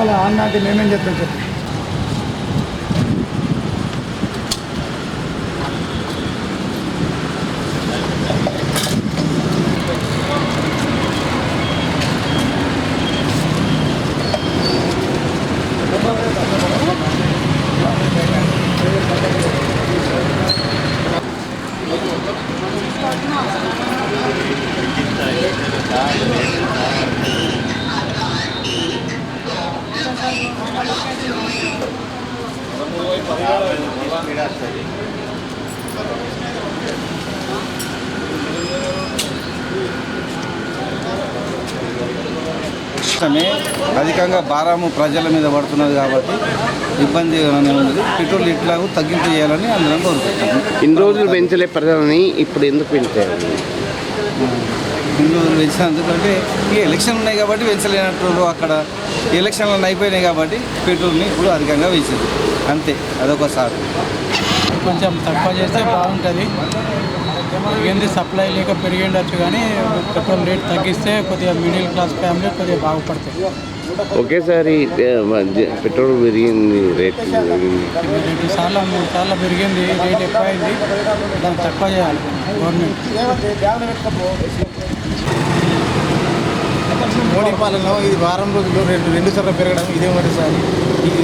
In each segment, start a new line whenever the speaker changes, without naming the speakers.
వాళ్ళు అన్నట్టు మేమేం చెప్తాం చెప్పు.
అధికంగా భారము ప్రజల మీద పడుతున్నది కాబట్టి ఇబ్బంది ఉంది. పెట్రోల్ ఇట్లాగూ తగ్గింపు చేయాలని అందరం కోరుకుంటున్నాం.
ఇన్ని రోజులు పెంచలే ప్రజలని, ఇప్పుడు ఎందుకు పెంచారు?
ఇన్ని రోజులు పెంచినందుకంటే ఈ ఎలక్షన్లు ఉన్నాయి కాబట్టి పెంచలేనట్టు, అక్కడ ఎలక్షన్లు అయిపోయినాయి కాబట్టి పెట్రోల్ని ఇప్పుడు అధికంగా పెంచింది అంతే. అదొకసారి
కొంచెం తక్కువ చేస్తే బాగుంటుంది. ఏంది సప్లై లేక పెరిగిండొచ్చు, కానీ పెట్రోల్ రేట్ తగ్గిస్తే కొద్దిగా మిడిల్ క్లాస్ ఫ్యామిలీ కొద్దిగా బాగుపడతాయి.
ఒకేసారి పెట్రోల్ పెరిగింది, రేట్
2 సార్లు 3 సార్లు పెరిగింది, రేట్ ఎక్కువ అయింది. దాన్ని తక్కువ చేయాలి గవర్నమెంట్.
మోడీ పాలనలో ఇది వారం రోజుల్లో 2 సార్లు పెరగడం ఇదే మొదటిసారి. ఇది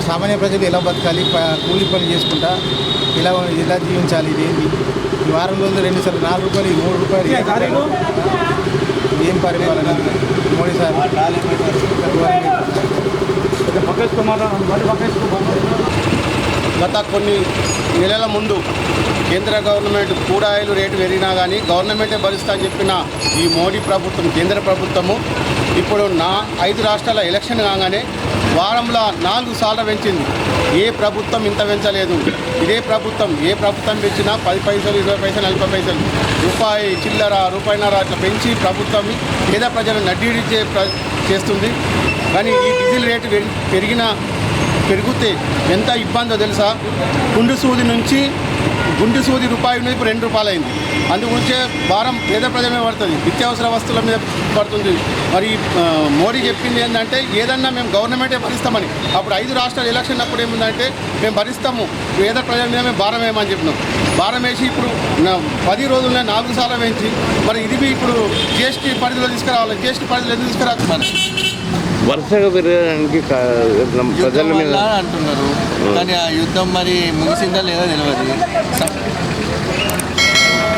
సామాన్య ప్రజలు ఎలా బతకాలి, కూలి పని చేసుకుంటా ఎలా జీవించాలి, ఇదేంటి ఈ వారం రోజులు 2 సార్లు 4 రూపాయలు 3 రూపాయలు ఏం పరిపాలన మోడీ సార్.
గత కొన్ని నెలల ముందు కేంద్ర గవర్నమెంట్ క్రూడ్ ఆయిల్ రేటు పెరిగినా కానీ గవర్నమెంటే భరిస్తా అని చెప్పిన ఈ మోడీ ప్రభుత్వం, కేంద్ర ప్రభుత్వము ఇప్పుడు 5 రాష్ట్రాల ఎలక్షన్ కాగానే వారంలో 4 సార్లు పెంచింది. ఏ ప్రభుత్వం ఇంత పెంచలేదు. ఇదే ప్రభుత్వం ఏ ప్రభుత్వం పెంచినా 10 పైసలు, 20 పైసలు, 40 పైసలు, రూపాయి చిల్లర, రూపాయిన్నర అట్లా పెంచి ప్రభుత్వం పేద ప్రజలు నడ్డీడిచ్చే చేస్తుంది. కానీ ఈ డీజిల్ రేటు పెరిగితే ఎంత ఇబ్బందో తెలుసా? గుండు సూది రూపాయి ఉన్నది, ఇప్పుడు 2 రూపాయలు అయింది. అందుగురించే భారం పేద ప్రజల మీద పడుతుంది, నిత్యావసర వస్తువుల మీద పడుతుంది. మరి మోడీ చెప్పింది ఏంటంటే ఏదన్నా మేము గవర్నమెంటే భరిస్తామని. అప్పుడు 5 రాష్ట్రాల ఎలక్షన్ అప్పుడు ఏముందంటే మేము భరిస్తాము, పేద ప్రజల మీద మేము భారం వేయమని చెప్పినాం. భారం వేసి ఇప్పుడు 10 రోజుల్లో 4 సార్లు వేయించి మరి ఇది ఇప్పుడు జిఎస్టీ పరిధిలో తీసుకురావాలి. జిఎస్టీ పరిధిలో ఎందుకు తీసుకురావాలి?
వరుసగా పెరగడానికి ప్రజల మీద
అంటున్నారు, కానీ ఆ యుద్ధం మరి ముగిసిందా లేదా తెలియదు.